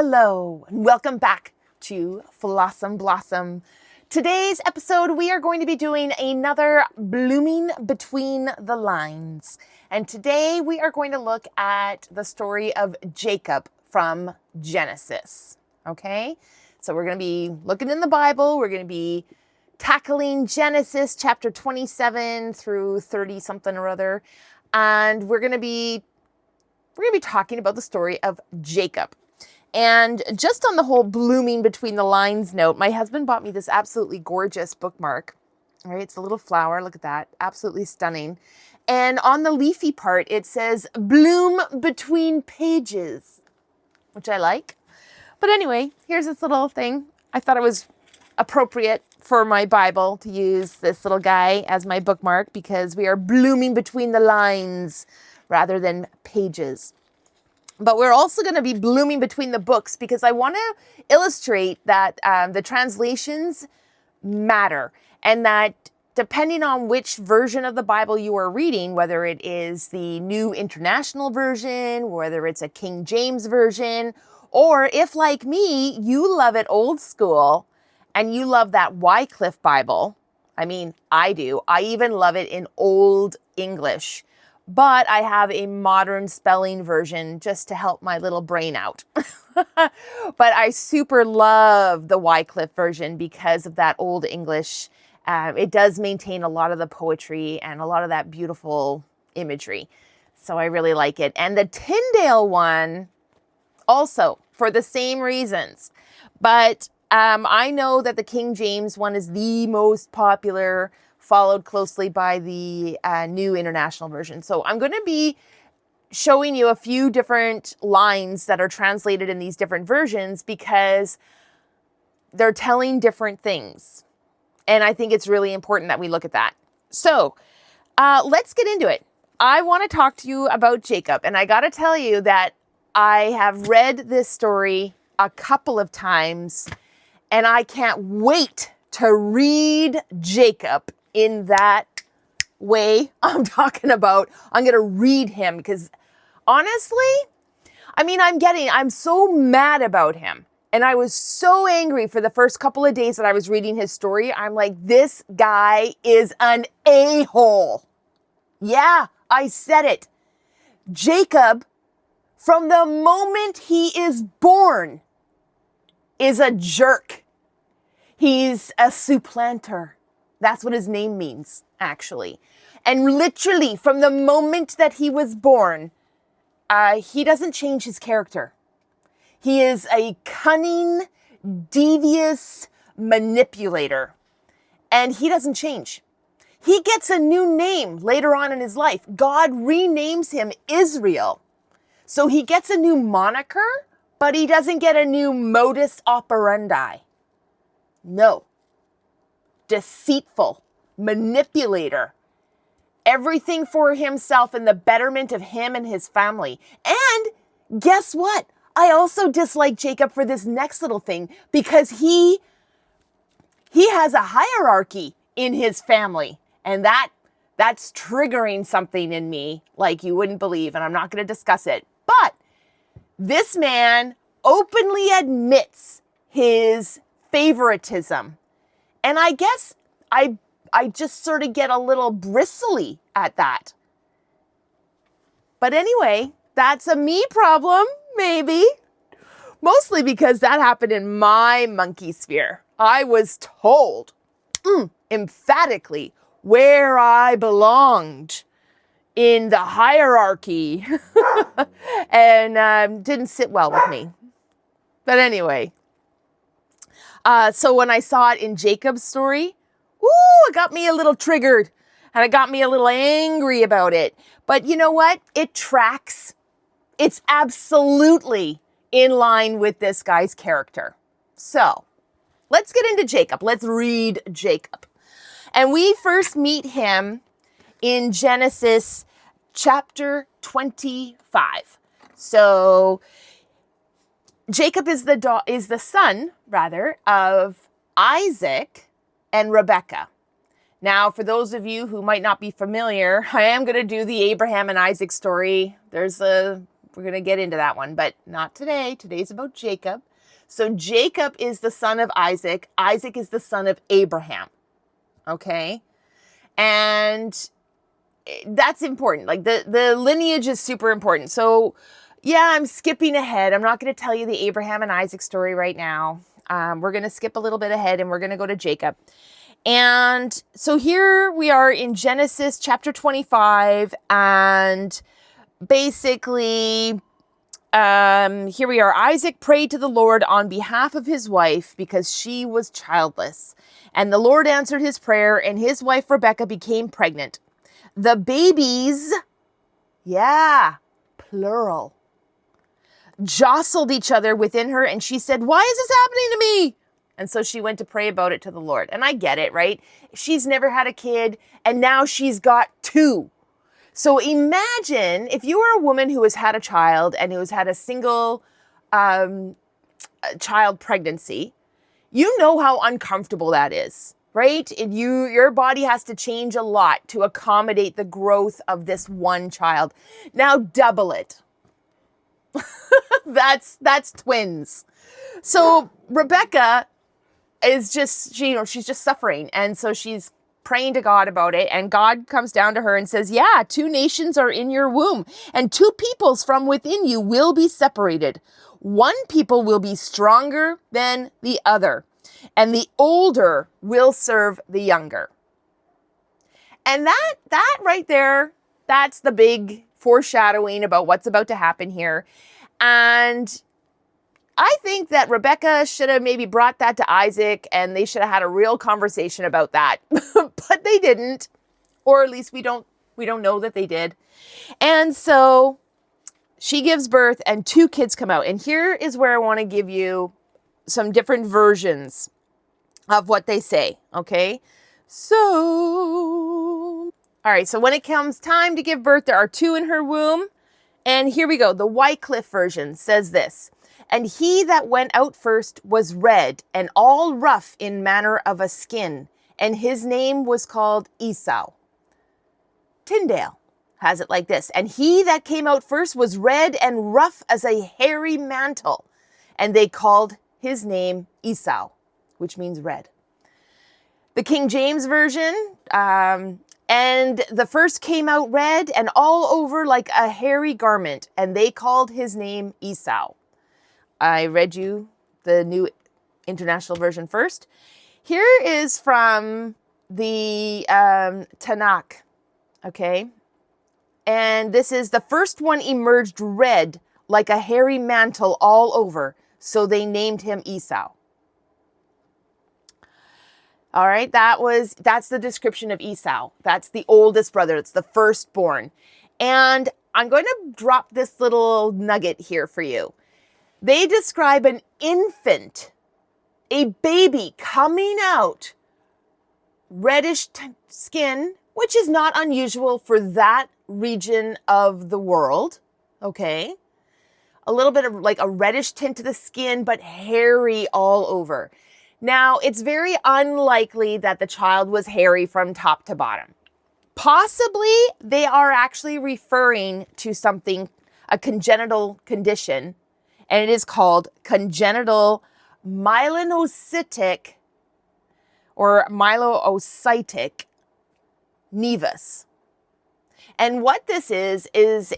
Hello, and welcome back to Fl'AwesomeBlossom. Today's episode, we are going to be doing another blooming between the lines. And today we are going to look at the story of Jacob from Genesis. Okay? So we're going to be looking in the Bible. We're going to be tackling Genesis chapter 27 through 30 something or other. And we're going to be talking about the story of Jacob. And just on the whole blooming between the lines note, my husband bought me this absolutely gorgeous bookmark. All right, it's a little flower. Look at that. Absolutely stunning. And on the leafy part, it says bloom between pages, which I like. But anyway, here's this little thing. I thought it was appropriate for my Bible to use this little guy as my bookmark because we are blooming between the lines rather than pages. But we're also going to be blooming between the books because I want to illustrate that the translations matter and that depending on which version of the Bible you are reading, whether it is the New International Version, whether it's a King James Version, or if like me, you love it old school and you love that Wycliffe Bible. I mean, I do. I even love it in Old English. But I have a modern spelling version just to help my little brain out. But I super love the Wycliffe version because of that Old English. It does maintain a lot of the poetry and a lot of that beautiful imagery. So I really like it. And the Tyndale one also for the same reasons. But I know that the King James one is the most popular, followed closely by the New International Version. So I'm going to be showing you a few different lines that are translated in these different versions because they're telling different things. And I think it's really important that we look at that. So let's get into it. I want to talk to you about Jacob. And I got to tell you that I have read this story a couple of times and I can't wait to read Jacob in that way I'm talking about. I'm going to read him because honestly, I mean, I'm so mad about him. And I was so angry for the first couple of days that I was reading his story. I'm like, this guy is an a-hole. Yeah, I said it. Jacob, from the moment he is born, is a jerk. He's a supplanter. That's what his name means, actually. And literally, from the moment that he was born, he doesn't change his character. He is a cunning, devious manipulator. And he doesn't change. He gets a new name later on in his life. God renames him Israel. So he gets a new moniker, but he doesn't get a new modus operandi. No. Deceitful, manipulator, everything for himself and the betterment of him and his family. And guess what? I also dislike Jacob for this next little thing because he has a hierarchy in his family. And that's triggering something in me like you wouldn't believe. And I'm not going to discuss it. But this man openly admits his favoritism. And I guess I just sort of get a little bristly at that. But anyway, that's a me problem, maybe. Mostly because that happened in my monkey sphere. I was told emphatically where I belonged in the hierarchy. And didn't sit well with me. But anyway. So when I saw it in Jacob's story, it got me a little triggered and it got me a little angry about it. But you know what? It tracks. It's absolutely in line with this guy's character. So let's get into Jacob. Let's read Jacob. And we first meet him in Genesis chapter 25. So Jacob is the son, of Isaac and Rebekah. Now, for those of you who might not be familiar, I am going to do the Abraham and Isaac story. There's a We're going to get into that one, but not today. Today's about Jacob. So Jacob is the son of Isaac. Isaac is the son of Abraham. Okay? And that's important. Like the lineage is super important. So yeah, I'm skipping ahead. I'm not going to tell you the Abraham and Isaac story right now. We're going to skip a little bit ahead and we're going to go to Jacob. And so here we are in Genesis chapter 25, and basically, here we are. Isaac prayed to the Lord on behalf of his wife because she was childless. And the Lord answered his prayer, and his wife Rebekah became pregnant. The babies, yeah, plural, jostled each other within her, and she said, "Why is this happening to me?" And so she went to pray about it to the Lord. And I get it, right? She's never had a kid, and now she's got two. So imagine if you were a woman who has had a child and who has had a single child pregnancy. You know how uncomfortable that is, right? And your body has to change a lot to accommodate the growth of this one child. Now double it. That's twins. So Rebecca is just, she's just suffering. And so she's praying to God about it. And God comes down to her and says, yeah, 2 nations are in your womb, and 2 peoples from within you will be separated. 1 people will be stronger than the other, and the older will serve the younger. And that right there, that's the big foreshadowing about what's about to happen here. And I think that Rebecca should have maybe brought that to Isaac, and they should have had a real conversation about that. But they didn't, or at least we don't know that they did. And so she gives birth and 2 kids come out. And here is where I want to give you some different versions of what they say. Okay. So, all right. So when it comes time to give birth, there are 2 in her womb. And here we go. The Wycliffe version says this: "And he that went out first was red and all rough in manner of a skin, and his name was called Esau." Tyndale has it like this: "And he that came out first was red and rough as a hairy mantle, and they called his name Esau," which means red. The King James Version, "And the first came out red and all over like a hairy garment, and they called his name Esau." I read you the New International Version first. Here is from the Tanakh, okay? And this is: "The first one emerged red like a hairy mantle all over, so they named him Esau." All right, that's the description of Esau. That's the oldest brother. It's the firstborn. And I'm going to drop this little nugget here for you. They describe an infant, a baby coming out, reddish skin, which is not unusual for that region of the world, okay? A little bit of like a reddish tint to the skin, but hairy all over. Now, it's very unlikely that the child was hairy from top to bottom. Possibly they are actually referring to something, a congenital condition, and it is called congenital melanocytic or myelocytic nevus. And what this is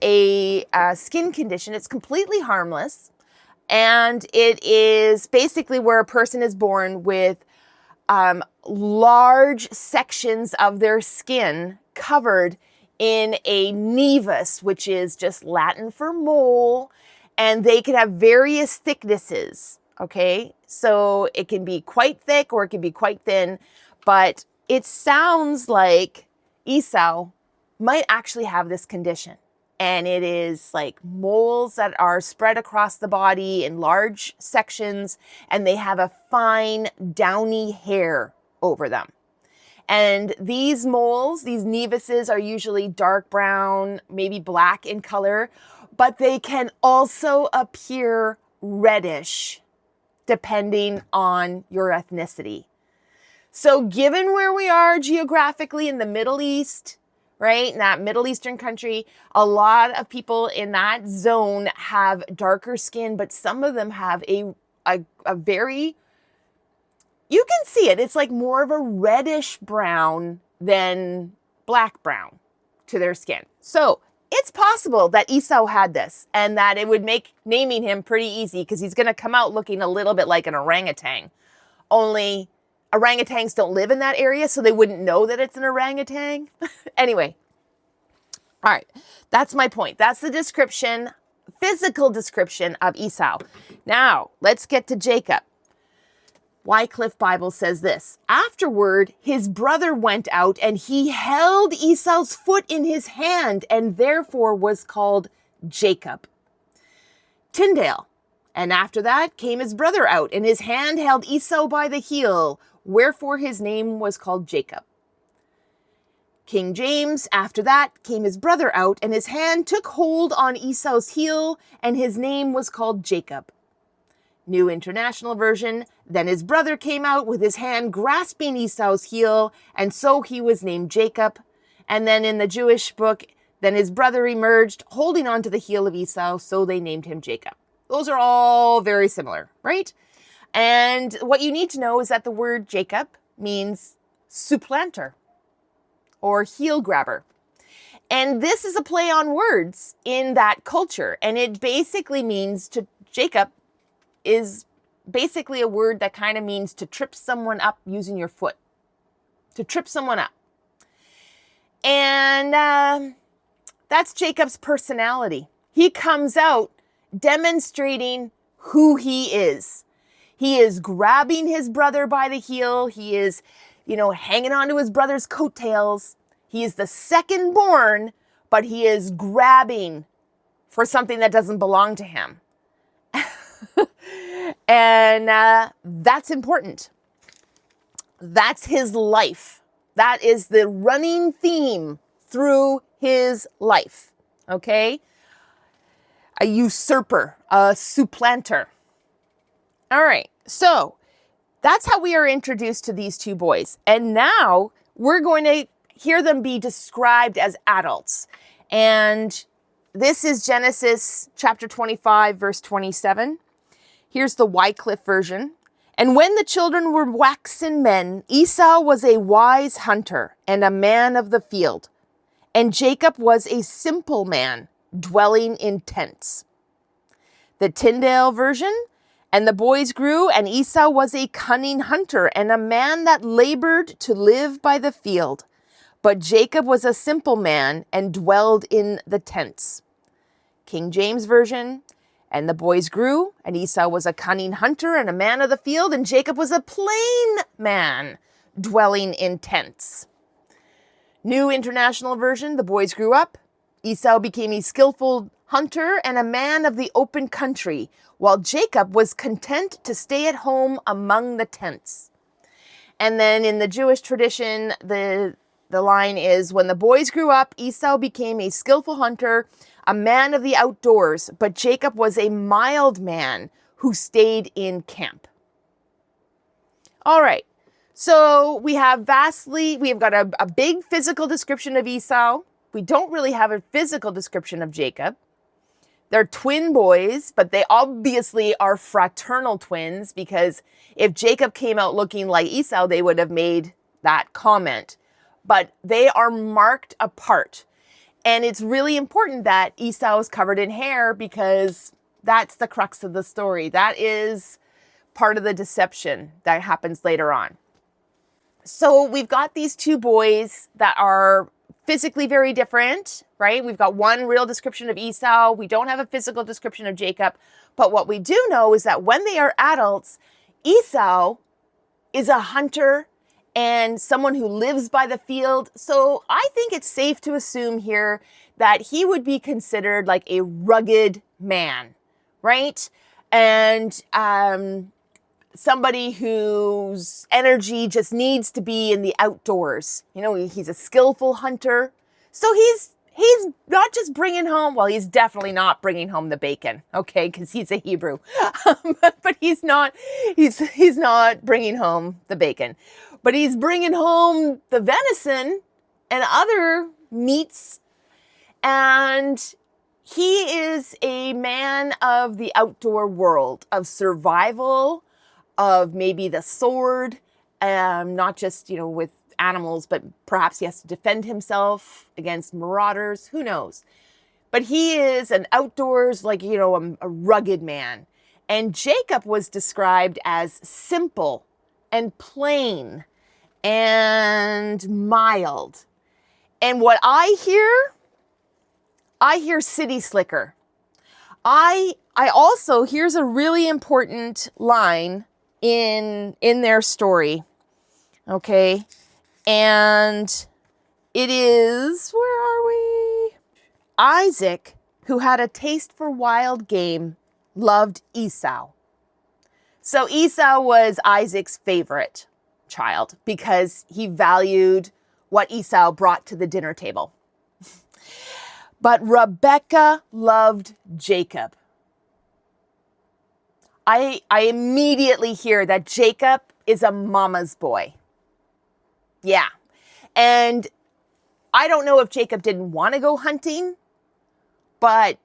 a skin condition. It's completely harmless. And it is basically where a person is born with large sections of their skin covered in a nevus, which is just Latin for mole. And they can have various thicknesses, okay? So it can be quite thick or it can be quite thin. But it sounds like Esau might actually have this condition. And it is like moles that are spread across the body in large sections, and they have a fine downy hair over them. And these moles, these nevuses, are usually dark brown, maybe black in color, but they can also appear reddish depending on your ethnicity. So given where we are geographically in the Middle East, right? In that Middle Eastern country, a lot of people in that zone have darker skin, but some of them have a very, you can see it. It's like more of a reddish brown than black brown to their skin. So it's possible that Esau had this and that it would make naming him pretty easy because he's going to come out looking a little bit like an orangutan. Only orangutans don't live in that area, so they wouldn't know that it's an orangutan. Anyway, all right, that's my point. That's the description, physical description of Esau. Now, let's get to Jacob. Wycliffe Bible says this: afterward, his brother went out and he held Esau's foot in his hand and therefore was called Jacob. Tyndale: and after that came his brother out and his hand held Esau by the heel, wherefore his name was called Jacob. King James: after that came his brother out and his hand took hold on Esau's heel and his name was called Jacob. New International Version: then his brother came out with his hand grasping Esau's heel, and so he was named Jacob. And then in the Jewish book, then his brother emerged holding on to the heel of Esau, so they named him Jacob. Those are all very similar, right? And what you need to know is that the word Jacob means supplanter or heel grabber. And this is a play on words in that culture. And it basically means to Jacob is basically a word that kind of means to trip someone up using your foot. To trip someone up. And that's Jacob's personality. He comes out demonstrating who he is. He is grabbing his brother by the heel. He is, hanging onto his brother's coattails. He is the second born, but he is grabbing for something that doesn't belong to him. And that's important. That's his life. That is the running theme through his life. Okay? A usurper, a supplanter. All right. So that's how we are introduced to these two boys. And now we're going to hear them be described as adults. And this is Genesis chapter 25, verse 27. Here's the Wycliffe version. And when the children were waxen men, Esau was a wise hunter and a man of the field, and Jacob was a simple man, dwelling in tents. The Tyndale version: and the boys grew, and Esau was a cunning hunter and a man that labored to live by the field, but Jacob was a simple man and dwelled in the tents. King James version: and the boys grew, and Esau was a cunning hunter and a man of the field, and Jacob was a plain man, dwelling in tents. New International Version: the boys grew up. Esau became a skillful hunter and a man of the open country, while Jacob was content to stay at home among the tents. And then in the Jewish tradition, the line is: when the boys grew up, Esau became a skillful hunter, a man of the outdoors, but Jacob was a mild man who stayed in camp. All right. So we have got a big physical description of Esau. We don't really have a physical description of Jacob. They're twin boys, but they obviously are fraternal twins, because if Jacob came out looking like Esau, they would have made that comment. But they are marked apart. And it's really important that Esau is covered in hair, because that's the crux of the story. That is part of the deception that happens later on. So we've got these two boys that are physically very different, right? We've got one real description of Esau. We don't have a physical description of Jacob. But what we do know is that when they are adults, Esau is a hunter and someone who lives by the field. So I think it's safe to assume here that he would be considered like a rugged man, right? And somebody whose energy just needs to be in the outdoors. He's a skillful hunter. So he's not just bringing home, well, he's definitely not bringing home the bacon, okay, because he's a Hebrew. But he's not bringing home the bacon. But he's bringing home the venison and other meets, and he is a man of the outdoor world, of survival, of maybe the sword, not just, with animals, but perhaps he has to defend himself against marauders, who knows. But he is an outdoors, a rugged man. And Jacob was described as simple and plain and mild. And what I hear city slicker. I also, here's a really important line in their story. Okay. And it is, where are we? Isaac, who had a taste for wild game, loved Esau. So Esau was Isaac's favorite child because he valued what Esau brought to the dinner table. But Rebekah loved Jacob. I immediately hear that Jacob is a mama's boy. Yeah. And I don't know if Jacob didn't want to go hunting, but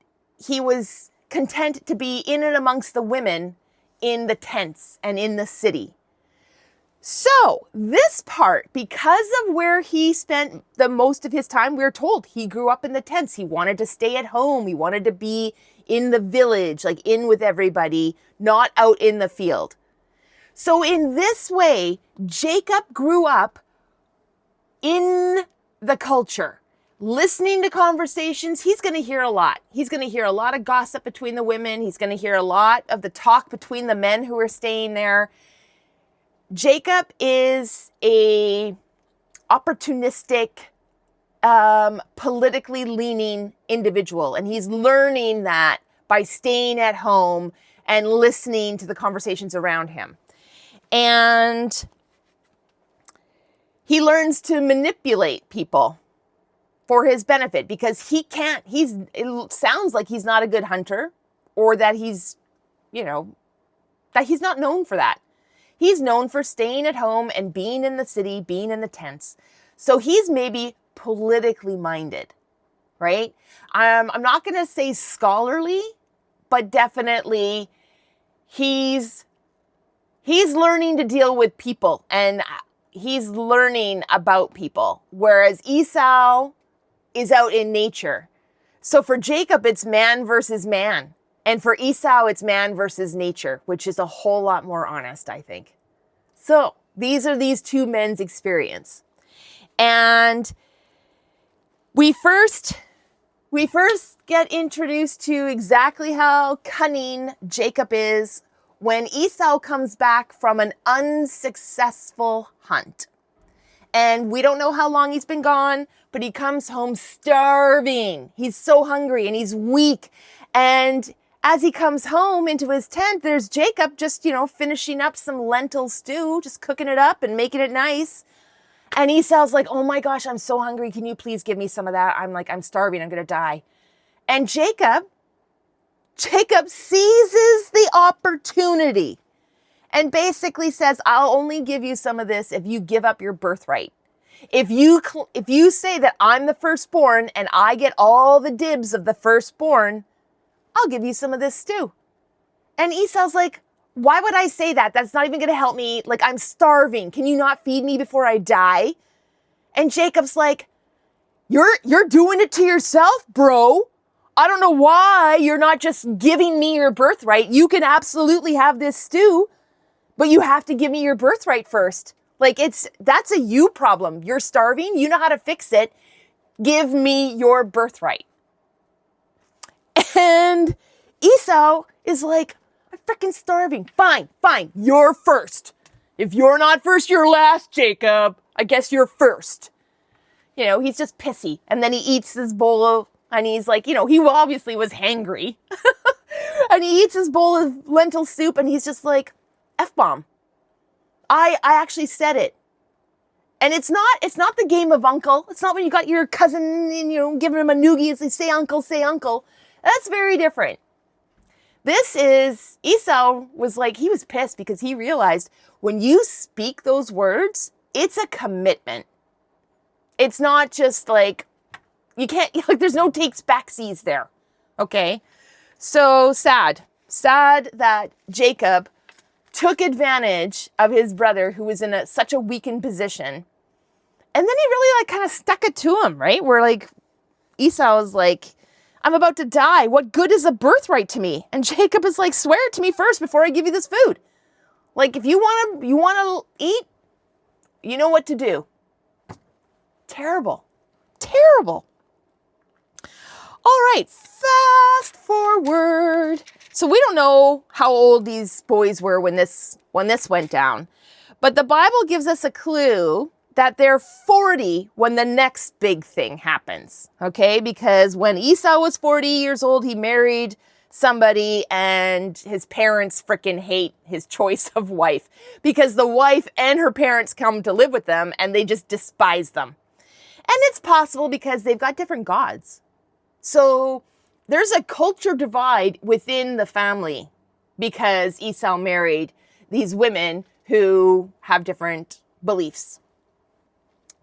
he was content to be in and amongst the women in the tents and in the city. So this part, because of where he spent the most of his time, we're told he grew up in the tents. He wanted to stay at home. He wanted to be in the village, like in with everybody, not out in the field. So in this way, Jacob grew up in the culture, listening to conversations. He's going to hear a lot. He's going to hear a lot of gossip between the women. He's going to hear a lot of the talk between the men who are staying there. Jacob is a opportunistic, politically leaning individual. And he's learning that by staying at home and listening to the conversations around him. And he learns to manipulate people for his benefit because it sounds like he's not a good hunter, or that he's not known for that. He's known for staying at home and being in the city, being in the tents. So he's maybe politically minded, right? I'm not going to say scholarly, but definitely he's learning to deal with people, and he's learning about people, whereas Esau is out in nature. So for Jacob, it's man versus man. And for Esau, it's man versus nature, which is a whole lot more honest, I think. So these are these two men's experience. And we first get introduced to exactly how cunning Jacob is when Esau comes back from an unsuccessful hunt. And we don't know how long he's been gone, but he comes home starving. He's so hungry and he's weak. And as he comes home into his tent, there's Jacob just, finishing up some lentil stew, just cooking it up and making it nice. And Esau's like, oh my gosh, I'm so hungry. Can you please give me some of that? I'm starving. I'm going to die. And Jacob seizes the opportunity and basically says, I'll only give you some of this if you give up your birthright. If you say that I'm the firstborn and I get all the dibs of the firstborn, I'll give you some of this stew. And Esau's like, why would I say that? That's not even going to help me. Like, I'm starving. Can you not feed me before I die? And Jacob's like, you're doing it to yourself, bro. I don't know why you're not just giving me your birthright. You can absolutely have this stew, but you have to give me your birthright first. Like, that's a you problem. You're starving. You know how to fix it. Give me your birthright. And Esau is like, I'm freaking starving. Fine. You're first. If you're not first, you're last, Jacob. I guess you're first. He's just pissy. And then he eats his bowl of, and he's like, he obviously was hangry. And he eats his bowl of lentil soup and he's just like, F-bomb. I actually said it. And it's not the game of uncle. It's not when you got your cousin and, giving him a noogie and say uncle, say uncle. That's very different. This is, Esau was like, he was pissed because he realized when you speak those words, it's a commitment. It's not just like, You can't, like, there's no takes backsies there. Okay. So sad that Jacob took advantage of his brother who was in such a weakened position. And then he really like kind of stuck it to him, right? Where like Esau is like, I'm about to die. What good is a birthright to me? And Jacob is like, swear it to me first before I give you this food. Like, if you want to eat, you know what to do. Terrible. Terrible. All right, fast forward. So we don't know how old these boys were when this went down. But the Bible gives us a clue that they're 40 when the next big thing happens. Okay? Because when Esau was 40 years old, he married somebody and his parents freaking hate his choice of wife because the wife and her parents come to live with them and they just despise them. And it's possible because they've got different gods. So there's a culture divide within the family because Esau married these women who have different beliefs.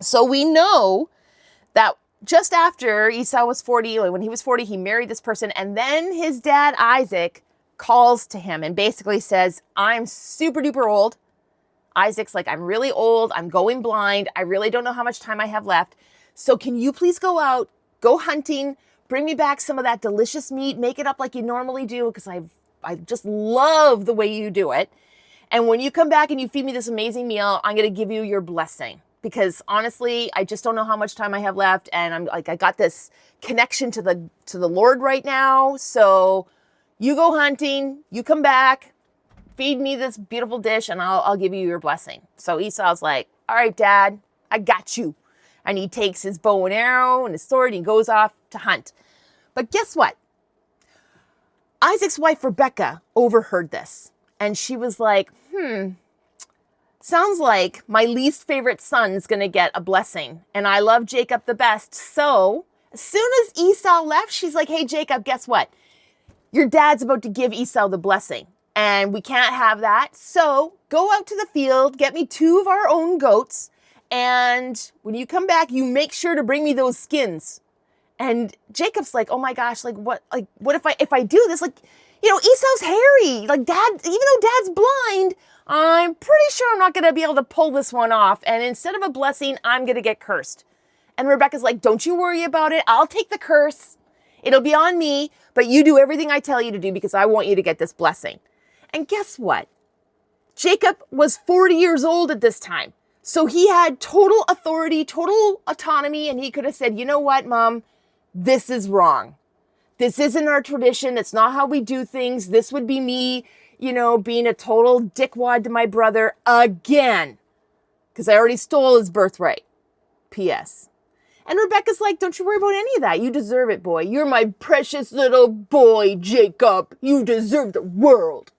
So we know that just after Esau was 40, like when he was 40, he married this person. And then his dad, Isaac, calls to him and basically says, I'm super duper old. Isaac's like, I'm really old. I'm going blind. I really don't know how much time I have left. So can you please go out, go hunting, bring me back some of that delicious meat, make it up like you normally do because I just love the way you do it. And when you come back and you feed me this amazing meal, I'm going to give you your blessing. Because honestly, I just don't know how much time I have left. And I'm like, I got this connection to the Lord right now. So you go hunting, you come back, feed me this beautiful dish and I'll give you your blessing. So Esau's like, all right, Dad, I got you. And he takes his bow and arrow and his sword and he goes off to hunt. But guess what? Isaac's wife, Rebecca, overheard this. And she was like, sounds like my least favorite son's going to get a blessing. And I love Jacob the best. So as soon as Esau left, she's like, hey, Jacob, guess what? Your dad's about to give Esau the blessing. And we can't have that. So go out to the field, get me 2 of our own goats. And when you come back, you make sure to bring me those skins. And Jacob's like, oh my gosh, what if I do this? Like, Esau's hairy. Like dad, even though dad's blind, I'm pretty sure I'm not going to be able to pull this one off. And instead of a blessing, I'm going to get cursed. And Rebecca's like, don't you worry about it. I'll take the curse. It'll be on me, but you do everything I tell you to do because I want you to get this blessing. And guess what? Jacob was 40 years old at this time. So he had total authority, total autonomy. And he could have said, you know what, Mom, this is wrong. This isn't our tradition. It's not how we do things. This would be me, being a total dickwad to my brother again. Because I already stole his birthright. P.S. And Rebecca's like, don't you worry about any of that. You deserve it, boy. You're my precious little boy, Jacob. You deserve the world.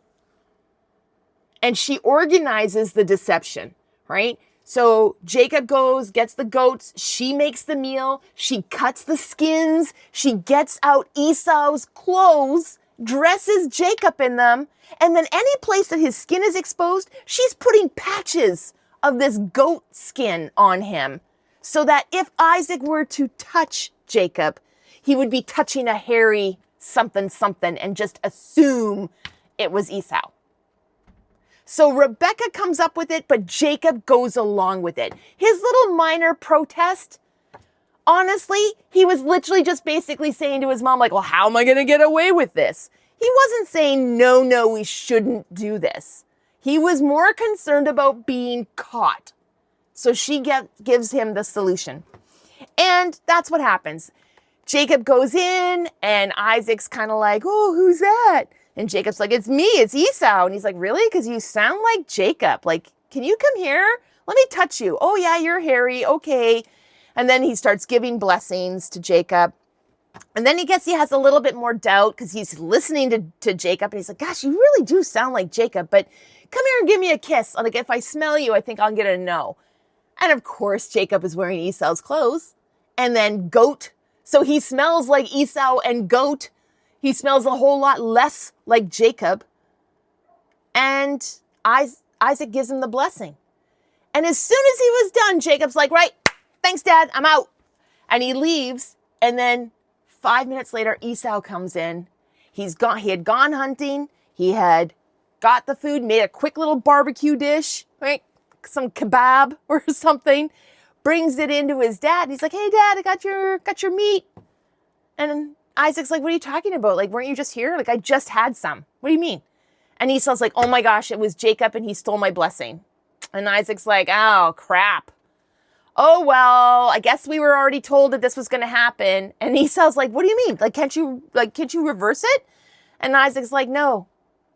And she organizes the deception, right? So Jacob goes, gets the goats, she makes the meal, she cuts the skins, she gets out Esau's clothes, dresses Jacob in them, and then any place that his skin is exposed, she's putting patches of this goat skin on him so that if Isaac were to touch Jacob, he would be touching a hairy something and just assume it was Esau. So Rebecca comes up with it, but Jacob goes along with it. His little minor protest, honestly, he was literally just basically saying to his mom, like, well, how am I going to get away with this? He wasn't saying, no, we shouldn't do this. He was more concerned about being caught. So she gives him the solution. And that's what happens. Jacob goes in and Isaac's kind of like, oh, who's that? And Jacob's like, it's me, it's Esau. And he's like, really? Because you sound like Jacob. Like, can you come here? Let me touch you. Oh yeah, you're hairy. Okay. And then he starts giving blessings to Jacob. And then he has a little bit more doubt because he's listening to Jacob. And he's like, gosh, you really do sound like Jacob. But come here and give me a kiss. Like, if I smell you, I think I'll get a no. And of course, Jacob is wearing Esau's clothes. And then goat. So he smells like Esau and goat. He smells a whole lot less like Jacob. And Isaac gives him the blessing. And as soon as he was done, Jacob's like, right, thanks, Dad, I'm out. And he leaves. And then 5 minutes later, Esau comes in. He had gone hunting. He had got the food, made a quick little barbecue dish, right? Some kebab or something, brings it into his dad. And he's like, hey, Dad, I got your meat. And Isaac's like, what are you talking about? Like, weren't you just here? Like, I just had some. What do you mean? And Esau's like, oh my gosh, it was Jacob and he stole my blessing. And Isaac's like, oh, crap. Oh, well, I guess we were already told that this was going to happen. And Esau's like, what do you mean? Like, can't you reverse it? And Isaac's like, no.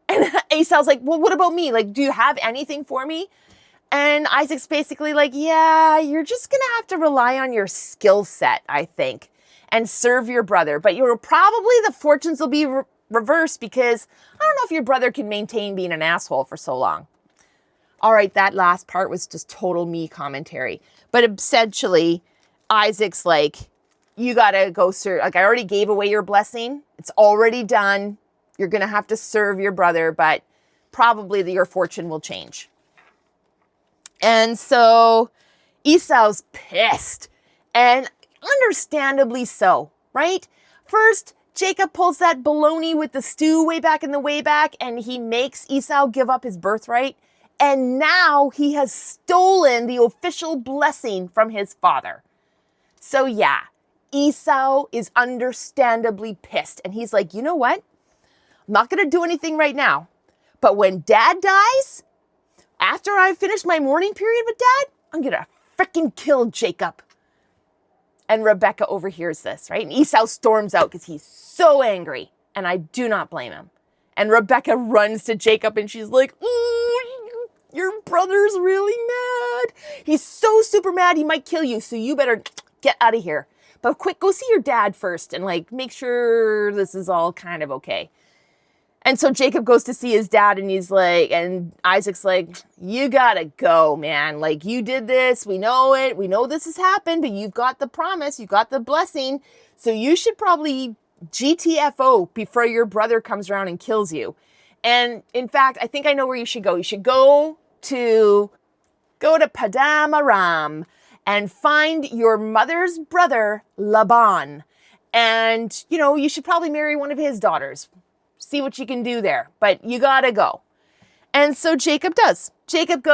And Esau's like, well, what about me? Like, do you have anything for me? And Isaac's basically like, yeah, you're just going to have to rely on your skill set, I think, and serve your brother. But the fortunes will be reversed because I don't know if your brother can maintain being an asshole for so long. All right, that last part was just total me commentary. But essentially, Isaac's like, you got to go serve. Like, I already gave away your blessing. It's already done. You're going to have to serve your brother, but probably your fortune will change. And so Esau's pissed, and understandably so, right? First, Jacob pulls that baloney with the stew way back, and he makes Esau give up his birthright. And now he has stolen the official blessing from his father. So yeah, Esau is understandably pissed. And he's like, you know what? I'm not going to do anything right now. But when Dad dies, after I finish my mourning period with Dad, I'm going to freaking kill Jacob. And Rebecca overhears this, right? And Esau storms out because he's so angry. And I do not blame him. And Rebecca runs to Jacob and she's like, ooh, your brother's really mad. He's so super mad he might kill you. So you better get out of here. But quick, go see your dad first and like make sure this is all kind of okay. And so Jacob goes to see his dad and he's like, and Isaac's like, you gotta go, man. Like, you did this. We know it. We know this has happened, but you've got the promise. You've got the blessing. So you should probably GTFO before your brother comes around and kills you. And in fact, I think I know where you should go. You should go to Padam Aram and find your mother's brother, Laban. And, you should probably marry one of his daughters. See what you can do there, but you gotta go. And so Jacob does. Jacob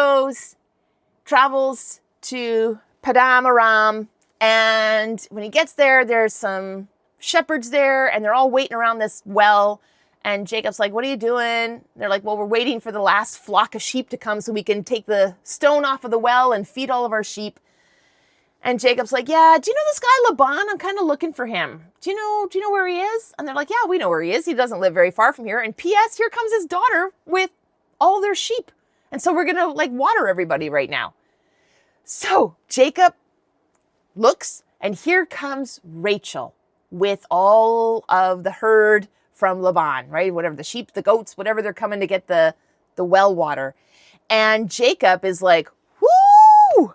travels to Padam Aram, and when he gets there, there's some shepherds there, and they're all waiting around this well. And Jacob's like, what are you doing? They're like, well, we're waiting for the last flock of sheep to come so we can take the stone off of the well and feed all of our sheep. And Jacob's like, yeah, do you know this guy Laban? I'm kind of looking for him. Do you know where he is? And they're like, yeah, we know where he is. He doesn't live very far from here. And P.S., here comes his daughter with all their sheep. And so we're going to water everybody right now. So Jacob looks, and here comes Rachel with all of the herd from Laban, right? Whatever, the sheep, the goats, whatever, they're coming to get the well water. And Jacob is like, whoo,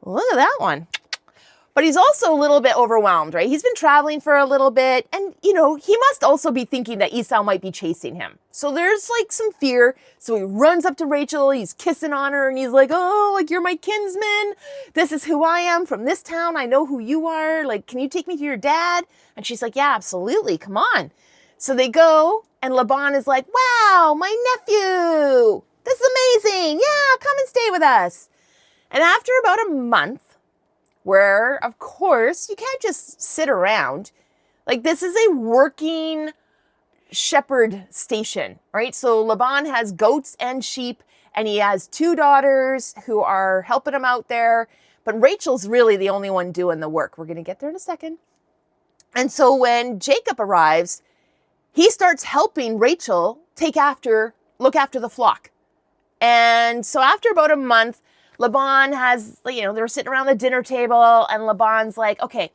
look at that one. But he's also a little bit overwhelmed, right? He's been traveling for a little bit, and, he must also be thinking that Esau might be chasing him. So there's some fear. So he runs up to Rachel, he's kissing on her, and he's like, oh, you're my kinsman. This is who I am from this town. I know who you are. Can you take me to your dad? And she's like, yeah, absolutely. Come on. So they go, and Laban is like, wow, my nephew. This is amazing. Yeah, come and stay with us. And after about a month, where, of course, you can't just sit around. This is a working shepherd station, right? So Laban has goats and sheep, and he has 2 daughters who are helping him out there. But Rachel's really the only one doing the work. We're going to get there in a second. And so when Jacob arrives, he starts helping Rachel look after the flock. And so after about a month, Laban has, they're sitting around the dinner table, and Laban's like, okay,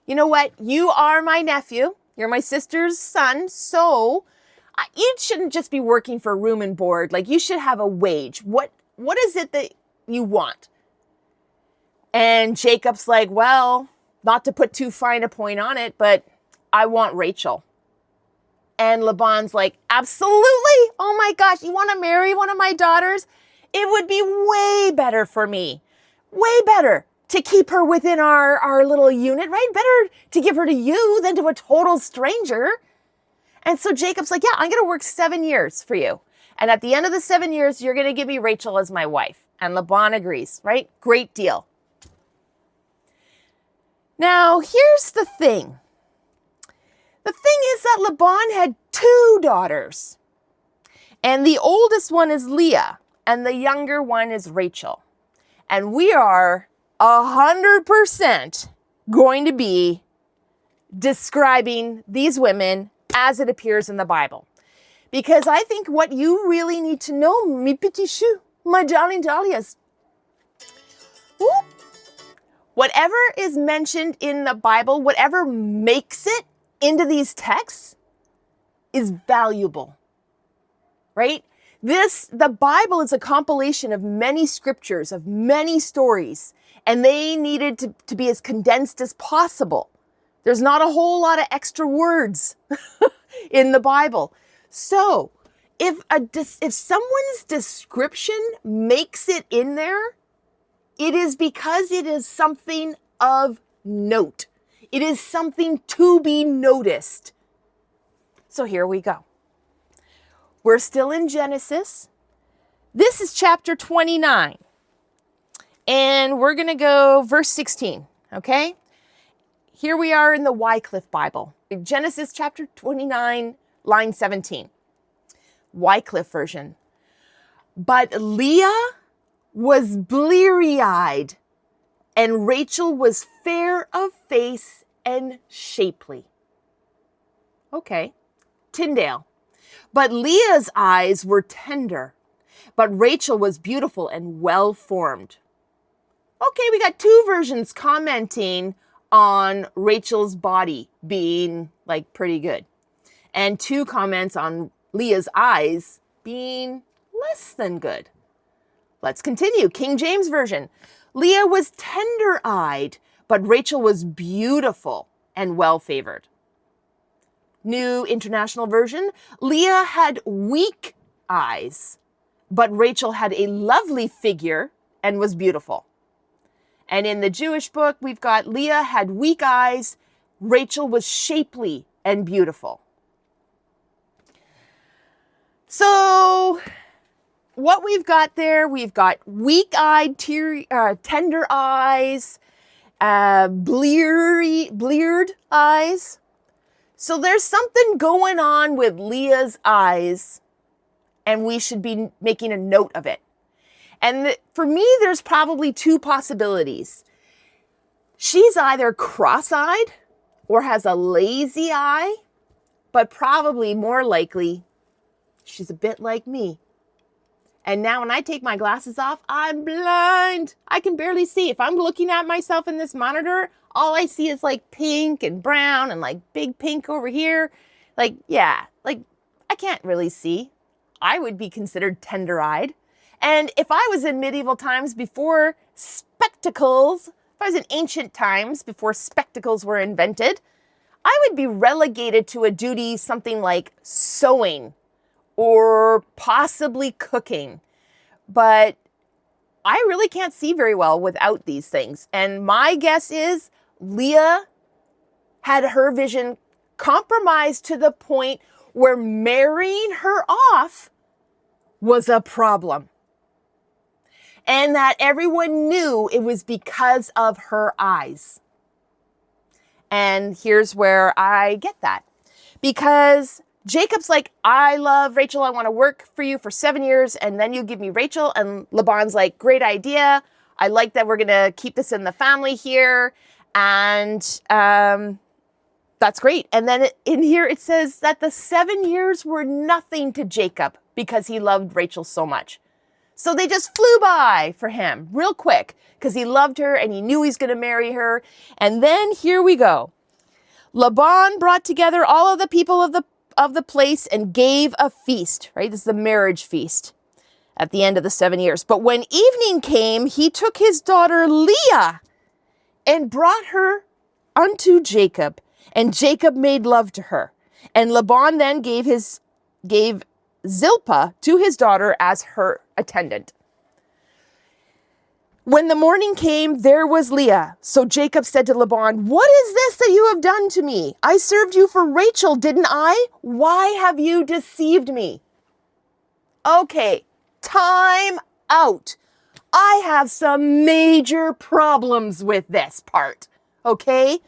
you know what? You are my nephew. You're my sister's son. So you shouldn't just be working for room and board. You should have a wage. What is it that you want? And Jacob's like, well, not to put too fine a point on it, but I want Rachel. And Laban's like, absolutely. Oh my gosh, you want to marry one of my daughters? It would be way better for me. Way better to keep her within our little unit, right? Better to give her to you than to a total stranger. And so Jacob's like, yeah, I'm going to work 7 years for you. And at the end of the 7 years, you're going to give me Rachel as my wife. And Laban agrees, right? Great deal. Now, here's the thing. The thing is that Laban had 2 daughters. And the oldest one is Leah. And the younger one is Rachel. And we are 100% going to be describing these women as it appears in the Bible. Because I think what you really need to know, mes petits choux, my darling dahlias, whatever is mentioned in the Bible, whatever makes it into these texts is valuable, right? The Bible is a compilation of many scriptures, of many stories, and they needed to be as condensed as possible. There's not a whole lot of extra words in the Bible. So if someone's description makes it in there, it is because it is something of note. It is something to be noticed. So here we go. We're still in Genesis. This is chapter 29. And we're going to go verse 16, okay? Here we are in the Wycliffe Bible. Genesis chapter 29, line 17. Wycliffe version. But Leah was bleary-eyed, and Rachel was fair of face and shapely. Okay, Tyndale. But Leah's eyes were tender, but Rachel was beautiful and well-formed. Okay, we got 2 versions commenting on Rachel's body being like pretty good, and 2 comments on Leah's eyes being less than good. Let's continue. King James Version. Leah was tender-eyed, but Rachel was beautiful and well-favored. New International Version. Leah had weak eyes, but Rachel had a lovely figure and was beautiful. And in the Jewish book, we've got Leah had weak eyes, Rachel was shapely and beautiful. So what we've got there, we've got weak-eyed, tender eyes, bleared eyes. So there's something going on with Leah's eyes, and we should be making a note of it. And for me, there's probably 2 possibilities. She's either cross-eyed or has a lazy eye, but probably more likely, she's a bit like me. And now when I take my glasses off, I'm blind. I can barely see. If I'm looking at myself in this monitor, all I see is like pink and brown and like big pink over here. Like, yeah, like I can't really see. I would be considered tender-eyed. And if I was in medieval times before spectacles, if I was in ancient times before spectacles were invented, I would be relegated to a duty something like sewing or possibly cooking. But I really can't see very well without these things. And my guess is Leah had her vision compromised to the point where marrying her off was a problem. And that everyone knew it was because of her eyes. And here's where I get that. Because Jacob's like, I love Rachel. I want to work for you for 7 years, and then you give me Rachel. And Laban's like, great idea. I like that we're going to keep this in the family here. And that's great. And then in here it says that the 7 years were nothing to Jacob because he loved Rachel so much. So they just flew by for him real quick because he loved her and he knew he's going to marry her. And then here we go. Laban brought together all of the people of the place and gave a feast, right? This is the marriage feast at the end of the 7 years. But when evening came, he took his daughter Leah and brought her unto Jacob, and Jacob made love to her. And Laban then gave Zilpah to his daughter as her attendant. When the morning came, there was Leah. So Jacob said to Laban, "What is this that you have done to me? I served you for Rachel, didn't I? Why have you deceived me?" Okay, time out. I have some major problems with this part, okay?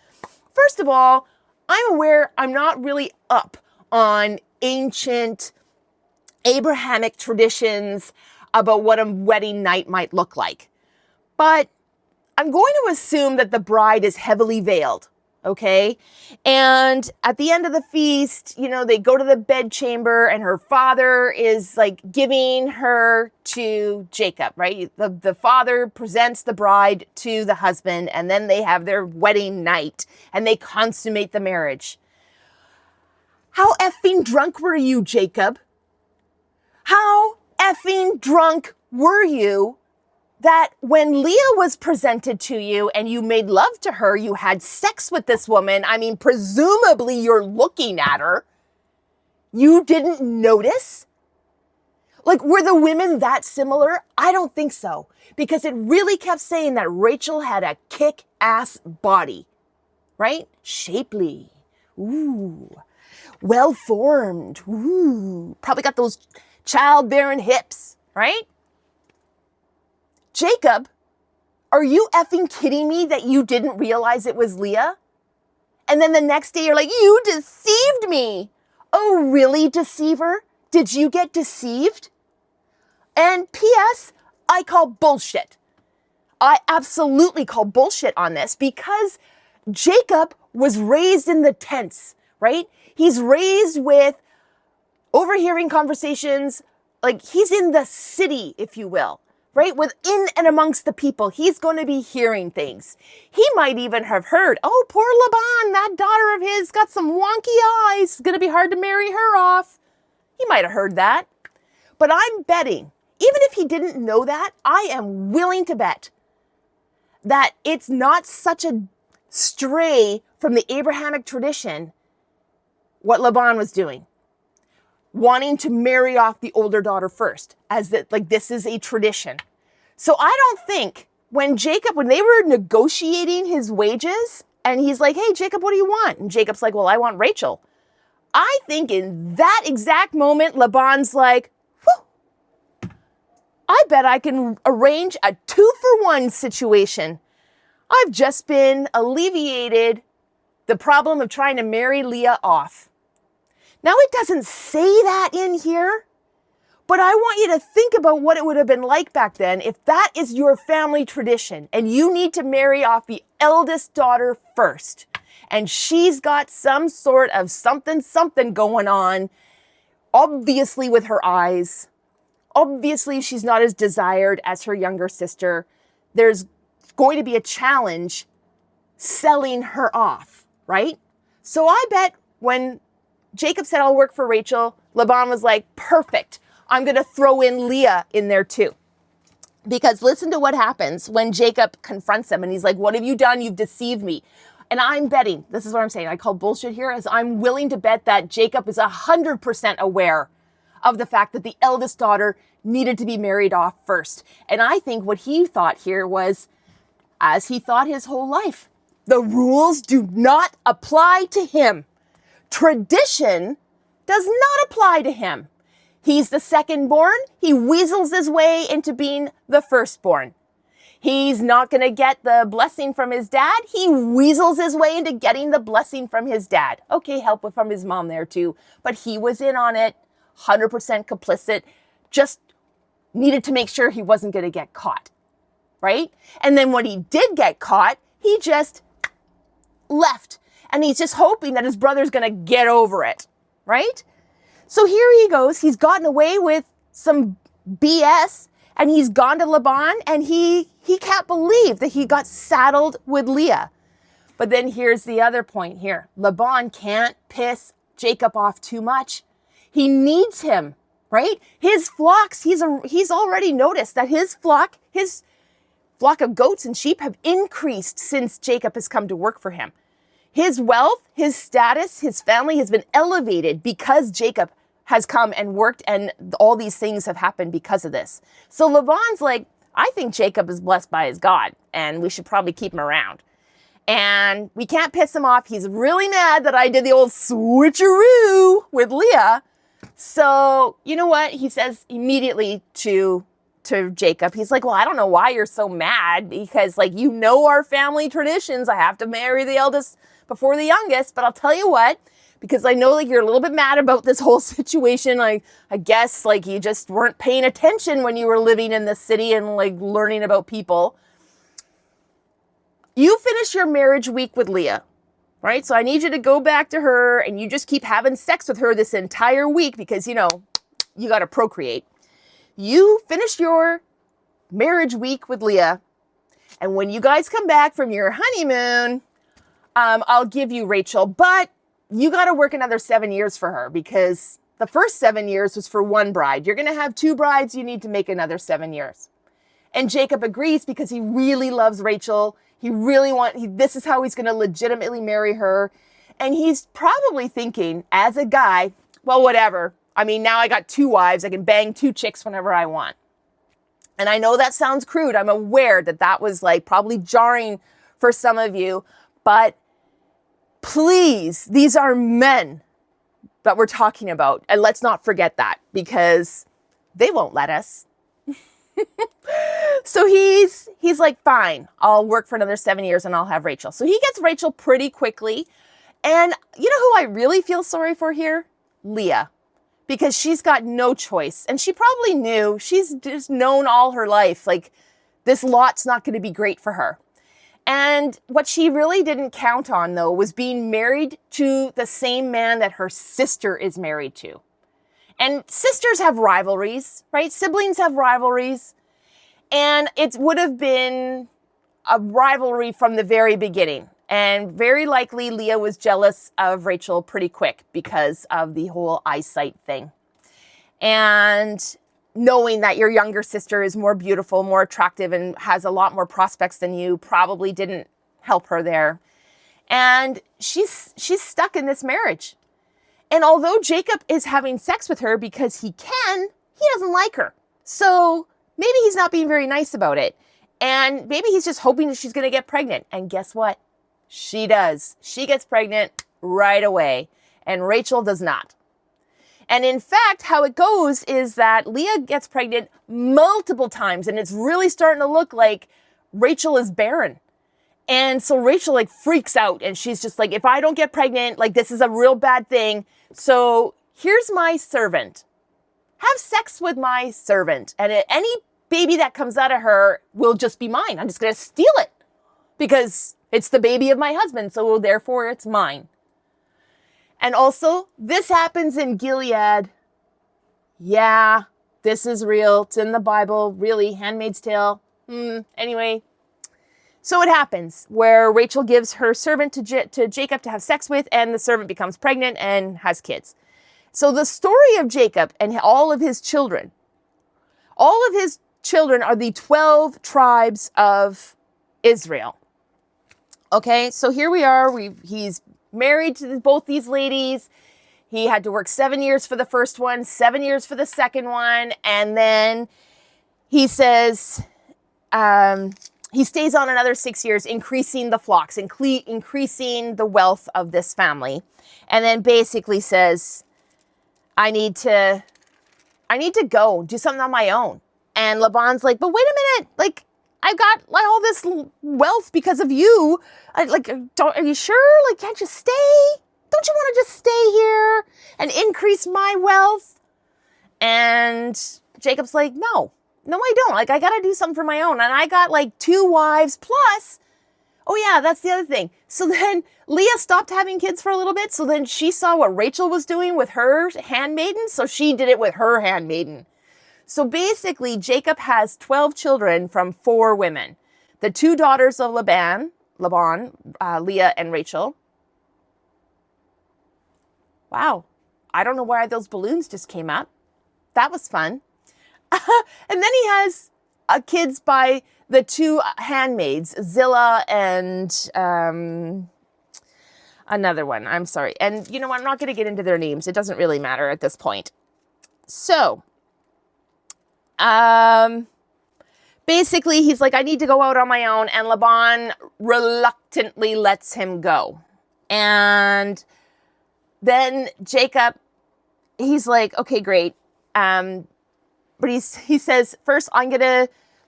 First of all, I'm aware I'm not really up on ancient Abrahamic traditions about what a wedding night might look like. But I'm going to assume that the bride is heavily veiled, okay? And at the end of the feast, they go to the bedchamber and her father is like giving her to Jacob, right? The father presents the bride to the husband and then they have their wedding night and they consummate the marriage. How effing drunk were you, Jacob? How effing drunk were you that when Leah was presented to you and you made love to her, you had sex with this woman, I mean, presumably you're looking at her, you didn't notice? Like, were the women that similar? I don't think so, because it really kept saying that Rachel had a kick-ass body, right? Shapely, ooh, well-formed, ooh, probably got those childbearing hips, right? Jacob, are you effing kidding me that you didn't realize it was Leah? And then the next day you're like, "You deceived me." Oh, really, deceiver? Did you get deceived? And P.S., I call bullshit. I absolutely call bullshit on this because Jacob was raised in the tents, right? He's raised with overhearing conversations, like he's in the city, if you will. Right? Within and amongst the people, he's going to be hearing things. He might even have heard, "Oh, poor Laban, that daughter of his got some wonky eyes. It's going to be hard to marry her off." He might have heard that. But I'm betting, even if he didn't know that, I am willing to bet that it's not such a stray from the Abrahamic tradition what Laban was doing. Wanting to marry off the older daughter first, as that, like, this is a tradition. So I don't think when they were negotiating his wages and he's like, "Hey, Jacob, what do you want?" And Jacob's like, "Well, I want Rachel." I think in that exact moment, Laban's like, "Whew, I bet I can arrange a 2-for-1 situation. I've just been alleviated the problem of trying to marry Leah off." Now, it doesn't say that in here, but I want you to think about what it would have been like back then if that is your family tradition and you need to marry off the eldest daughter first. And she's got some sort of something going on, obviously with her eyes. Obviously, she's not as desired as her younger sister. There's going to be a challenge selling her off, right? So I bet when Jacob said, "I'll work for Rachel," Laban was like, "Perfect. I'm going to throw in Leah in there too." Because listen to what happens when Jacob confronts him and he's like, "What have you done? You've deceived me." And I'm betting, this is what I'm saying, I call bullshit here, as I'm willing to bet that Jacob is 100% aware of the fact that the eldest daughter needed to be married off first. And I think what he thought here was, as he thought his whole life, the rules do not apply to him. Tradition does not apply to him. He's the second-born. He weasels his way into being the firstborn. He's not going to get the blessing from his dad. He weasels his way into getting the blessing from his dad. Okay, help from his mom there too. But he was in on it, 100% complicit, just needed to make sure he wasn't going to get caught, right? And then when he did get caught, he just left. And he's just hoping that his brother's going to get over it, right? So here he goes. He's gotten away with some BS and he's gone to Laban and he can't believe that he got saddled with Leah. But then here's the other point here. Laban can't piss Jacob off too much. He needs him, right? His flocks, he's already noticed that his flock of goats and sheep have increased since Jacob has come to work for him. His wealth, his status, his family has been elevated because Jacob has come and worked, and all these things have happened because of this. So Laban's like, I think Jacob is blessed by his God, and we should probably keep him around. And we can't piss him off. He's really mad that I did the old switcheroo with Leah. So, you know what? He says immediately to Jacob, he's like, well, I don't know why you're so mad, because like, you know, our family traditions, I have to marry the eldest before the youngest. But I'll tell you what, because I know like you're a little bit mad about this whole situation. I guess like you just weren't paying attention when you were living in the city and like learning about people. You finish your marriage week with Leah, right? So I need you to go back to her and you just keep having sex with her this entire week because, you know, you got to procreate. You finish your marriage week with Leah. And when you guys come back from your honeymoon, I'll give you Rachel, but you got to work another 7 years for her because the first 7 years was for one bride. You're going to have 2 brides. You need to make another 7 years. And Jacob agrees because he really loves Rachel. He really this is how he's going to legitimately marry her. And he's probably thinking as a guy, well, whatever. I mean, now I got 2 wives. I can bang 2 chicks whenever I want. And I know that sounds crude. I'm aware that that was like probably jarring for some of you, but please, these are men that we're talking about. And let's not forget that because they won't let us. So he's like, fine, I'll work for another 7 years and I'll have Rachel. So he gets Rachel pretty quickly. And you know who I really feel sorry for here? Leah. Because she's got no choice. And she probably knew, she's just known all her life, like this lot's not going to be great for her. And what she really didn't count on, though, was being married to the same man that her sister is married to. And sisters have rivalries, right? Siblings have rivalries. And it would have been a rivalry from the very beginning. And very likely Leah was jealous of Rachel pretty quick because of the whole eyesight thing. And knowing that your younger sister is more beautiful, more attractive, and has a lot more prospects than you probably didn't help her there. And she's stuck in this marriage. And although Jacob is having sex with her because he can, he doesn't like her. So maybe he's not being very nice about it. And maybe he's just hoping that she's going to get pregnant. And guess what? She does. She gets pregnant right away. And Rachel does not. And in fact, how it goes is that Leah gets pregnant multiple times. And it's really starting to look like Rachel is barren. And so Rachel like freaks out. And she's just like, if I don't get pregnant, like this is a real bad thing. So here's my servant. Have sex with my servant. And any baby that comes out of her will just be mine. I'm just going to steal it because it's the baby of my husband. So therefore it's mine. And also this happens in Gilead. Yeah, this is real. It's in the Bible. Really, Handmaid's Tale. Anyway, so it happens where Rachel gives her servant to Jacob to have sex with, and the servant becomes pregnant and has kids. So the story of Jacob and all of his children are the 12 tribes of Israel. Okay, so here we are. He's married to both these ladies. He had to work 7 years for the first one, 7 years for the second one. And then he says he stays on another 6 years, increasing the flocks, increasing the wealth of this family. And then basically says, I need to go do something on my own. And Laban's like, but wait a minute, like I've got like all this wealth because of you. Are you sure? Like, can't you stay? Don't you want to just stay here and increase my wealth? And Jacob's like, no, I don't. Like, I got to do something for my own. And I got like 2 wives plus. Oh yeah, that's the other thing. So then Leah stopped having kids for a little bit. So then she saw what Rachel was doing with her handmaiden. So she did it with her handmaiden. So basically, Jacob has 12 children from 4 women. The 2 daughters of Laban, Leah and Rachel. Wow. I don't know why those balloons just came up. That was fun. And then he has kids by the 2 handmaids, Zillah and another one. I'm sorry. And you know what? I'm not going to get into their names. It doesn't really matter at this point. So, basically, he's like, I need to go out on my own. And Laban reluctantly lets him go. And then Jacob, he's like, okay, great. But he says, first,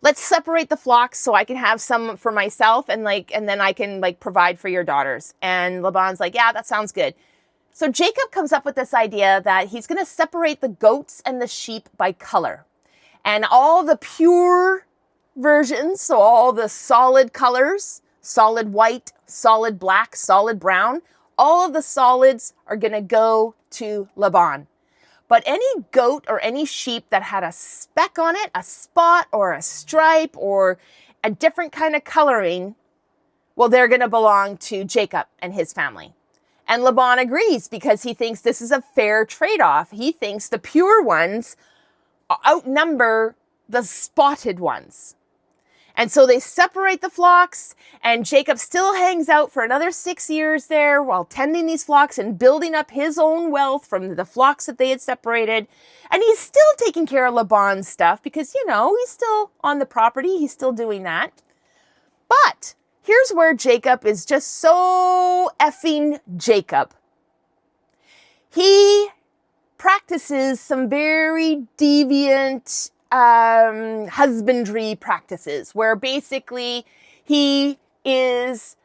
let's separate the flocks so I can have some for myself and then I can provide for your daughters. And Laban's like, yeah, that sounds good. So Jacob comes up with this idea that he's going to separate the goats and the sheep by color. And all the pure versions, so all the solid colors, solid white, solid black, solid brown, all of the solids are going to go to Laban. But any goat or any sheep that had a speck on it, a spot or a stripe or a different kind of coloring, well, they're going to belong to Jacob and his family. And Laban agrees because he thinks this is a fair trade-off. He thinks the pure ones outnumber the spotted ones. And so they separate the flocks, and Jacob still hangs out for another 6 years there while tending these flocks and building up his own wealth from the flocks that they had separated. And he's still taking care of Laban's stuff because, he's still on the property. He's still doing that. But here's where Jacob is just so effing Jacob. He practices some very deviant husbandry practices where basically he is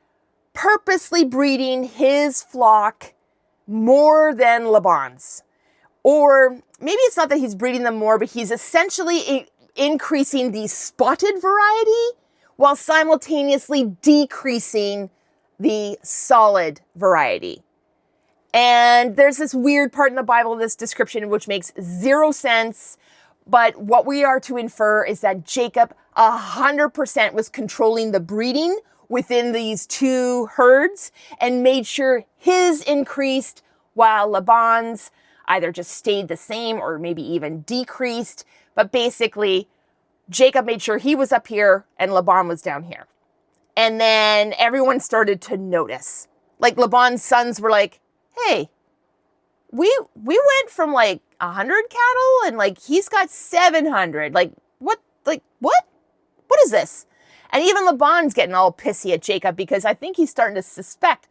purposely breeding his flock more than Laban's. Or maybe it's not that he's breeding them more, but he's essentially increasing the spotted variety while simultaneously decreasing the solid variety. And there's this weird part in the Bible, this description, which makes zero sense. But what we are to infer is that Jacob 100% was controlling the breeding within these two herds and made sure his increased while Laban's either just stayed the same or maybe even decreased. But basically, Jacob made sure he was up here and Laban was down here. And then everyone started to notice. Laban's sons were like, hey, we went from 100 cattle and he's got 700. What? What is this? And even Laban's getting all pissy at Jacob because I think he's starting to suspect,